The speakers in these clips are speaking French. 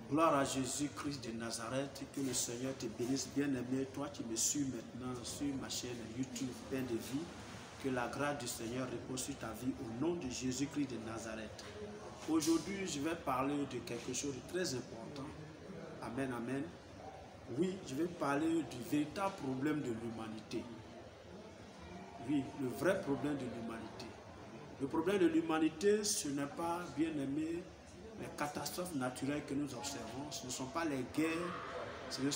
Gloire à Jésus-Christ de Nazareth, que le Seigneur te bénisse, bien-aimé, toi qui me suis maintenant sur ma chaîne YouTube Pain de Vie, que la grâce du Seigneur repose sur ta vie au nom de Jésus-Christ de Nazareth. Aujourd'hui, je vais parler de quelque chose de très important. Amen, amen. Oui, je vais parler du véritable problème de l'humanité. Oui, le vrai problème de l'humanité. Le problème de l'humanité, ce n'est pas, bien-aimé, les catastrophes naturelles que nous observons, ce ne sont pas les guerres, ce n'est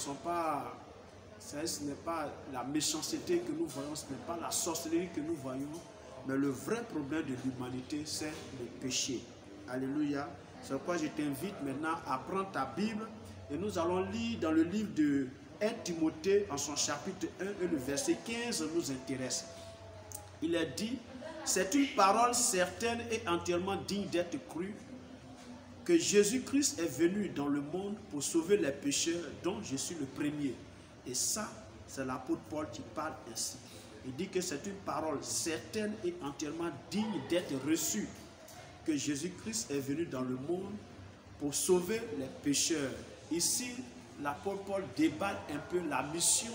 pas la méchanceté que nous voyons, ce n'est pas la sorcellerie que nous voyons, mais le vrai problème de l'humanité, c'est le péché. Alléluia. C'est pourquoi je t'invite maintenant à prendre ta Bible et nous allons lire dans le livre de 1 Timothée en son chapitre 1 et le verset 15 nous intéresse. Il est dit, c'est une parole certaine et entièrement digne d'être crue, que Jésus-Christ est venu dans le monde pour sauver les pécheurs dont je suis le premier. Et ça, c'est l'apôtre Paul qui parle ainsi. Il dit que c'est une parole certaine et entièrement digne d'être reçue, que Jésus-Christ est venu dans le monde pour sauver les pécheurs. Ici, l'apôtre Paul déballe un peu la mission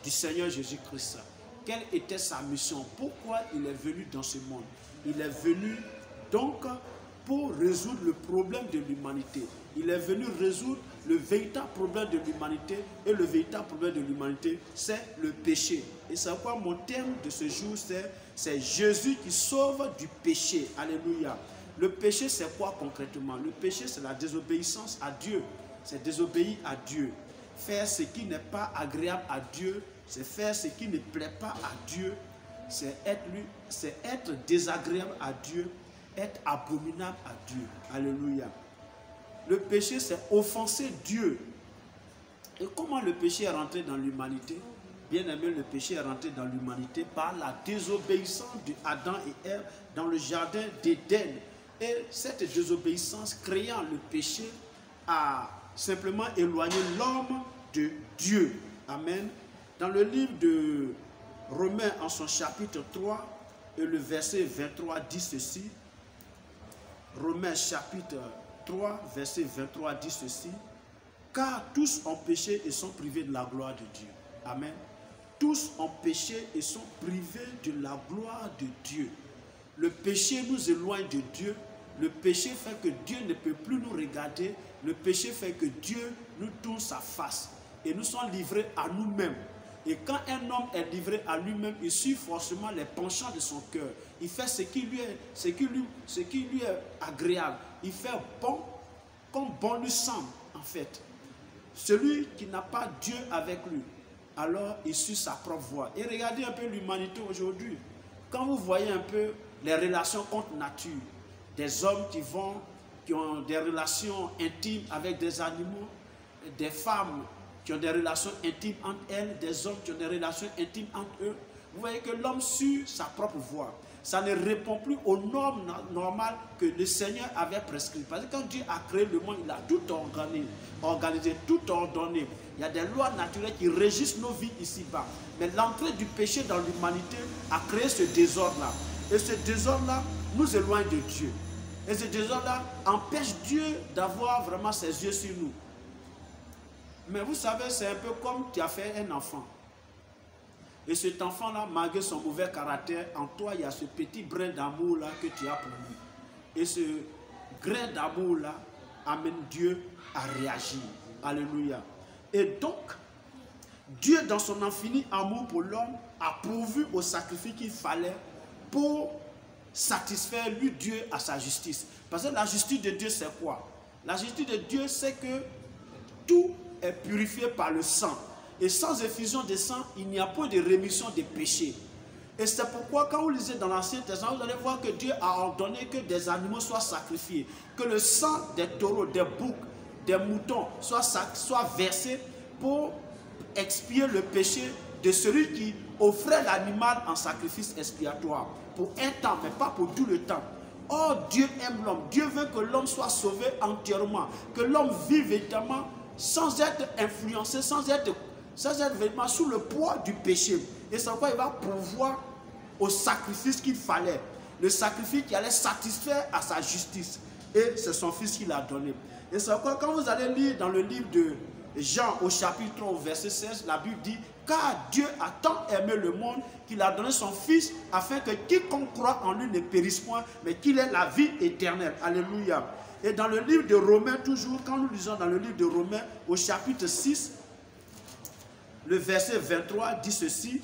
du Seigneur Jésus-Christ. Quelle était sa mission? Pourquoi il est venu dans ce monde? Il est venu donc pour résoudre le problème de l'humanité. Il est venu résoudre le véritable problème de l'humanité. Et le véritable problème de l'humanité, c'est le péché. Et c'est pourquoi mon thème de ce jour, c'est Jésus qui sauve du péché. Alléluia. Le péché, c'est quoi concrètement? Le péché, c'est la désobéissance à Dieu. C'est désobéir à Dieu. Faire ce qui n'est pas agréable à Dieu, c'est faire ce qui ne plaît pas à Dieu, c'est être désagréable à Dieu, être abominable à Dieu. Alléluia. Le péché, c'est offenser Dieu. Et comment le péché est rentré dans l'humanité? Bien aimé, le péché est rentré dans l'humanité par la désobéissance d'Adam et Ève dans le jardin d'Éden. Et cette désobéissance créant le péché a simplement éloigné l'homme de Dieu. Amen. Dans le livre de Romains en son chapitre 3 et le verset 23 dit ceci. Romains chapitre 3 verset 23 dit ceci. Car tous ont péché et sont privés de la gloire de Dieu. Amen. Tous ont péché et sont privés de la gloire de Dieu. Le péché nous éloigne de Dieu. Le péché fait que Dieu ne peut plus nous regarder. Le péché fait que Dieu nous tourne sa face. Et nous sommes livrés à nous-mêmes. Et quand un homme est livré à lui-même, il suit forcément les penchants de son cœur. Il fait ce qui lui est agréable. Il fait bon comme bon lui semble, en fait. Celui qui n'a pas Dieu avec lui, alors il suit sa propre voie. Et regardez un peu l'humanité aujourd'hui. Quand vous voyez un peu les relations contre nature, des hommes qui ont des relations intimes avec des animaux, des femmes qui ont des relations intimes entre elles, des hommes qui ont des relations intimes entre eux. Vous voyez que l'homme suit sa propre voie. Ça ne répond plus aux normes normales que le Seigneur avait prescrites. Parce que quand Dieu a créé le monde, il a tout organisé, tout ordonné. Il y a des lois naturelles qui régissent nos vies ici-bas. Mais l'entrée du péché dans l'humanité a créé ce désordre-là. Et ce désordre-là nous éloigne de Dieu. Et ce désordre-là empêche Dieu d'avoir vraiment ses yeux sur nous. Mais vous savez, c'est un peu comme tu as fait un enfant. Et cet enfant-là, malgré son mauvais caractère, en toi, il y a ce petit brin d'amour-là que tu as pour lui. Et ce grain d'amour-là amène Dieu à réagir. Alléluia. Et donc, Dieu, dans son infini amour pour l'homme, a pourvu au sacrifice qu'il fallait pour satisfaire lui, Dieu, à sa justice. Parce que la justice de Dieu, c'est quoi? La justice de Dieu, c'est que tout est purifié par le sang. Et sans effusion de sang, il n'y a pas de rémission des péchés. Et c'est pourquoi quand vous lisez dans l'Ancien Testament, vous allez voir que Dieu a ordonné que des animaux soient sacrifiés. Que le sang des taureaux, des boucs, des moutons soit versé pour expier le péché de celui qui offrait l'animal en sacrifice expiatoire. Pour un temps, mais pas pour tout le temps. Or, Dieu aime l'homme. Dieu veut que l'homme soit sauvé entièrement. Que l'homme vive véritablement sans être influencé, sans être vraiment sous le poids du péché. Et c'est pourquoi il va pourvoir au sacrifice qu'il fallait. Le sacrifice qui allait satisfaire à sa justice. Et c'est son fils qui l'a donné. Et c'est pourquoi quand vous allez lire dans le livre de Jean au chapitre 3 au verset 16, la Bible dit « Car Dieu a tant aimé le monde qu'il a donné son Fils afin que quiconque croit en lui ne périsse point, mais qu'il ait la vie éternelle. » Alléluia. Et dans le livre de Romains, toujours, quand nous lisons dans le livre de Romains au chapitre 6, le verset 23 dit ceci,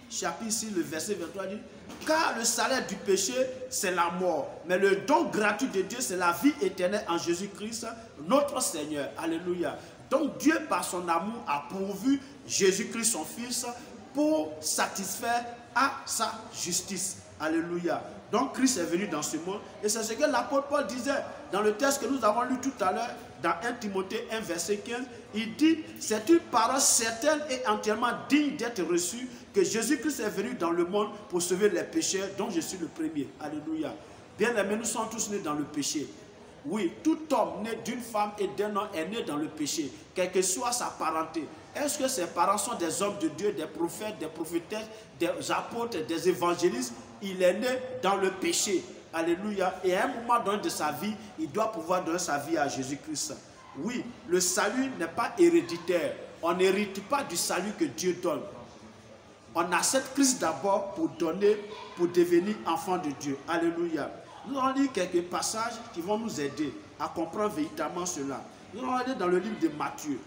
chapitre 6, le verset 23 dit « Car le salaire du péché, c'est la mort, mais le don gratuit de Dieu, c'est la vie éternelle en Jésus-Christ, notre Seigneur. » Alléluia. Donc Dieu, par son amour, a pourvu Jésus-Christ, son Fils, pour satisfaire à sa justice. Alléluia. Donc Christ est venu dans ce monde. Et c'est ce que l'apôtre Paul disait dans le texte que nous avons lu tout à l'heure, dans 1 Timothée 1, verset 15. Il dit, c'est une parole certaine et entièrement digne d'être reçue, que Jésus-Christ est venu dans le monde pour sauver les pécheurs, dont je suis le premier. Alléluia. Bien aimés, nous sommes tous nés dans le péché. Oui, tout homme né d'une femme et d'un homme est né dans le péché, quelle que soit sa parenté. Est-ce que ses parents sont des hommes de Dieu, des prophètes, des prophétesses, des apôtres, des évangélistes? Il est né dans le péché. Alléluia. Et à un moment donné de sa vie, il doit pouvoir donner sa vie à Jésus-Christ. Oui, le salut n'est pas héréditaire. On n'hérite pas du salut que Dieu donne. On a cette Christ d'abord pour donner, pour devenir enfant de Dieu. Alléluia. Nous allons lire quelques passages qui vont nous aider à comprendre véritablement cela. Nous allons aller dans le livre de Matthieu,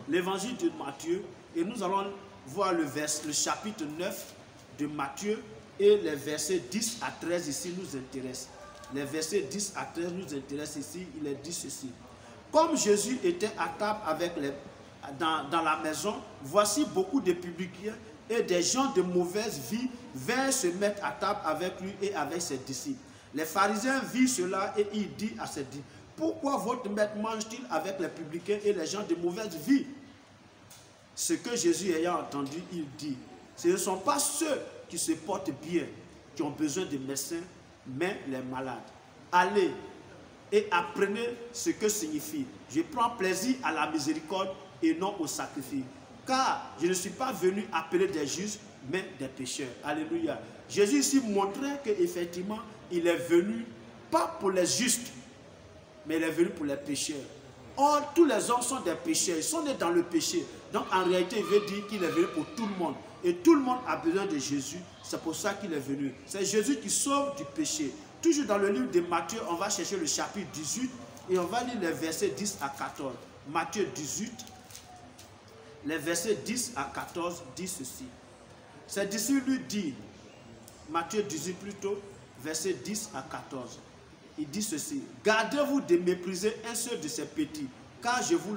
l'évangile de Matthieu, et nous allons voir le chapitre 9 de Matthieu, et les versets 10 à 13 ici nous intéressent. Les versets 10 à 13 nous intéressent ici, il est dit ceci. Comme Jésus était à table dans la maison, voici beaucoup de publicains et des gens de mauvaise vie vinrent se mettre à table avec lui et avec ses disciples. Les pharisiens virent cela et il dit à ses disciples, pourquoi votre maître mange-t-il avec les publicains et les gens de mauvaise vie? Ce que Jésus ayant entendu, il dit, ce ne sont pas ceux qui se portent bien, qui ont besoin de médecins, mais les malades. Allez et apprenez ce que signifie. Je prends plaisir à la miséricorde et non au sacrifice. Car je ne suis pas venu appeler des justes, mais des pécheurs. Alléluia. Jésus ici montrait qu'effectivement, il est venu, pas pour les justes, mais il est venu pour les pécheurs. Or, tous les hommes sont des pécheurs, ils sont nés dans le péché. Donc, en réalité, il veut dire qu'il est venu pour tout le monde. Et tout le monde a besoin de Jésus, c'est pour ça qu'il est venu. C'est Jésus qui sauve du péché. Toujours dans le livre de Matthieu, on va chercher le chapitre 18 et on va lire les versets 10 à 14. Matthieu 18, les versets 10 à 14 disent ceci. Ses disciples lui disent, Matthieu 18 plutôt, versets 10 à 14. Il dit ceci, gardez-vous de mépriser un seul de ces petits, car je vous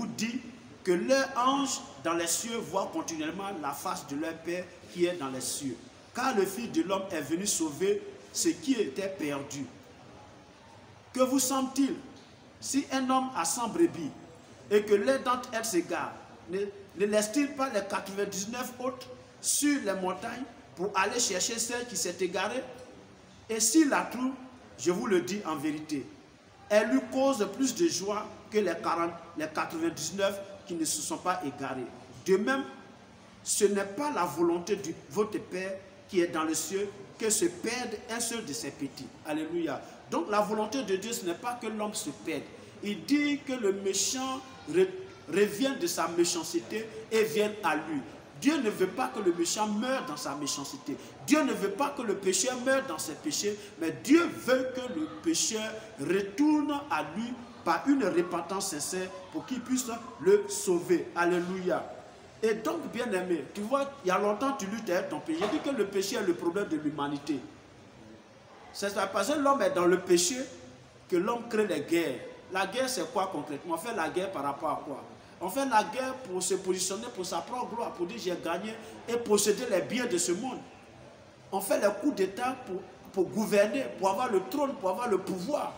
dis que leurs anges dans les cieux voient continuellement la face de leur Père qui est dans les cieux. Car le Fils de l'homme est venu sauver ce qui était perdu. Que vous semble-t-il si un homme a 100 brebis et que l'un d'entre elles s'égare, ne laisse-t-il pas les 99 autres sur les montagnes pour aller chercher celle qui s'est égarée? Et s'il la trouve, je vous le dis en vérité, elle lui cause plus de joie que les 99 qui ne se sont pas égarés. De même, ce n'est pas la volonté de votre Père qui est dans le ciel que se perde un seul de ses petits. Alléluia. Donc la volonté de Dieu, ce n'est pas que l'homme se perde. Il dit que le méchant revienne de sa méchanceté et vienne à lui. Dieu ne veut pas que le méchant meure dans sa méchanceté. Dieu ne veut pas que le pécheur meure dans ses péchés, mais Dieu veut que le pécheur retourne à lui par une repentance sincère pour qu'il puisse le sauver. Alléluia. Et donc, bien aimé, tu vois, il y a longtemps tu luttes avec ton péché. J'ai dit que le péché est le problème de l'humanité. C'est parce que l'homme est dans le péché que l'homme crée les guerres. La guerre, c'est quoi concrètement? On fait la guerre par rapport à quoi? On fait la guerre pour se positionner pour sa propre gloire, pour dire j'ai gagné et posséder les biens de ce monde. On fait les coups d'État pour gouverner, pour avoir le trône, pour avoir le pouvoir.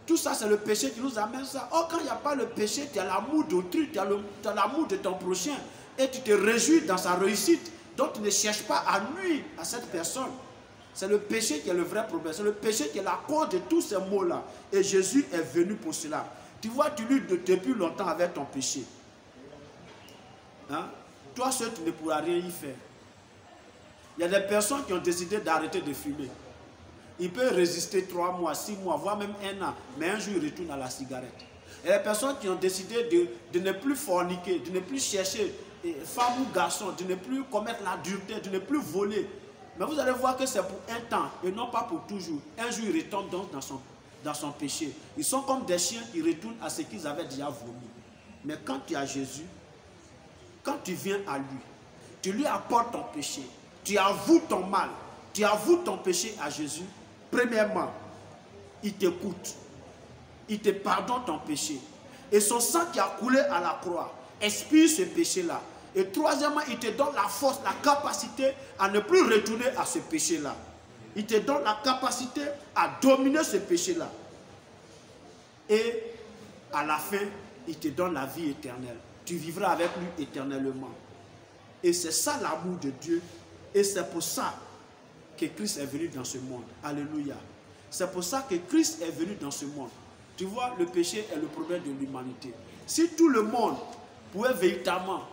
Tout ça, c'est le péché qui nous amène ça. Or, quand il n'y a pas le péché, tu as l'amour d'autrui, tu as l'amour de ton prochain. Et tu te réjouis dans sa réussite. Donc, tu ne cherches pas à nuire à cette personne. C'est le péché qui est le vrai problème. C'est le péché qui est la cause de tous ces maux-là. Et Jésus est venu pour cela. Tu vois, tu luttes depuis longtemps avec ton péché. Hein? Toi seul, tu ne pourras rien y faire. Il y a des personnes qui ont décidé d'arrêter de fumer. Il peut résister 3 mois, 6 mois, voire même 1 an, mais un jour il retourne à la cigarette. Et les personnes qui ont décidé de ne plus forniquer, de ne plus chercher femme ou garçon, de ne plus commettre l'adultère, de ne plus voler. Mais vous allez voir que c'est pour un temps et non pas pour toujours. Un jour ils retournent donc dans son péché. Ils sont comme des chiens qui retournent à ce qu'ils avaient déjà vomi. Mais quand tu as Jésus, quand tu viens à lui, tu lui apportes ton péché, tu avoues ton mal, tu avoues ton péché à Jésus. Premièrement, il t'écoute, il te pardonne ton péché. Et son sang qui a coulé à la croix expire ce péché-là. Et troisièmement, il te donne la force, la capacité à ne plus retourner à ce péché-là. Il te donne la capacité à dominer ce péché-là. Et à la fin, il te donne la vie éternelle. Tu vivras avec lui éternellement. Et c'est ça l'amour de Dieu. Et c'est pour ça que Christ est venu dans ce monde. Alléluia. C'est pour ça que Christ est venu dans ce monde. Tu vois, le péché est le problème de l'humanité. Si tout le monde pouvait véritablement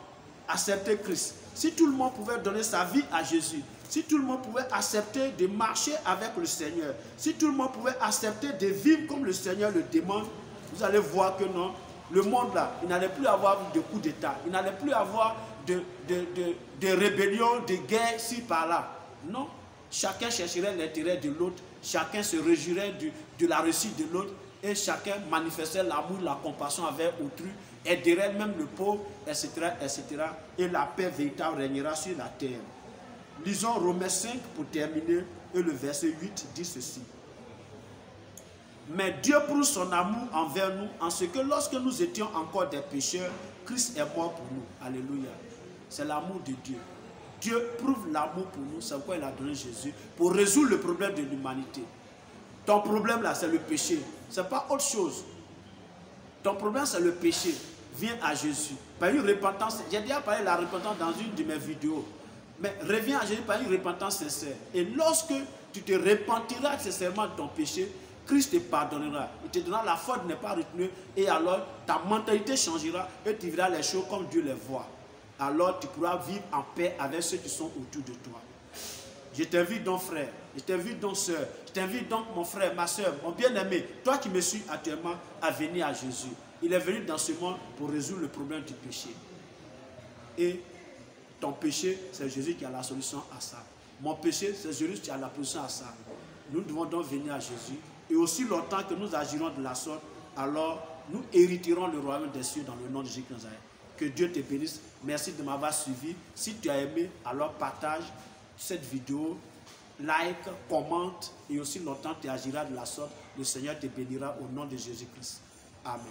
accepter Christ, si tout le monde pouvait donner sa vie à Jésus, si tout le monde pouvait accepter de marcher avec le Seigneur, si tout le monde pouvait accepter de vivre comme le Seigneur le demande, vous allez voir que non, le monde là, il n'allait plus avoir de coups d'État, il n'allait plus avoir de rébellion, de guerre ci par là. Non, chacun chercherait l'intérêt de l'autre, chacun se réjouirait de la réussite de l'autre et chacun manifestait l'amour, la compassion avec autrui, aiderait même le pauvre, etc., etc. Et la paix véritable régnera sur la terre. Lisons Romains 5 pour terminer et le verset 8 dit ceci. Mais Dieu prouve son amour envers nous en ce que lorsque nous étions encore des pécheurs, Christ est mort pour nous. Alléluia. C'est l'amour de Dieu. Dieu prouve l'amour pour nous, c'est pourquoi il a donné Jésus, pour résoudre le problème de l'humanité. Ton problème là, c'est le péché. Ce n'est pas autre chose. Ton problème, c'est le péché. Viens à Jésus. Par une repentance, j'ai déjà parlé de la repentance dans une de mes vidéos. Mais reviens à Jésus par une repentance sincère. Et lorsque tu te repentiras sincèrement de ton péché, Christ te pardonnera. Il te donnera la foi de ne pas retenir. Et alors, ta mentalité changera et tu verras les choses comme Dieu les voit. Alors, tu pourras vivre en paix avec ceux qui sont autour de toi. Je t'invite donc, frère. Je t'invite donc, soeur. Je t'invite donc, mon frère, ma soeur, mon bien-aimé. Toi qui me suis actuellement, à venir à Jésus. Il est venu dans ce monde pour résoudre le problème du péché. Et ton péché, c'est Jésus qui a la solution à ça. Mon péché, c'est Jésus qui a la solution à ça. Nous devons donc venir à Jésus. Et aussi longtemps que nous agirons de la sorte, alors nous hériterons le royaume des cieux dans le nom de Jésus-Christ. Que Dieu te bénisse. Merci de m'avoir suivi. Si tu as aimé, alors partage cette vidéo, like, commente. Et aussi longtemps tu agiras de la sorte. Le Seigneur te bénira au nom de Jésus-Christ. Amen.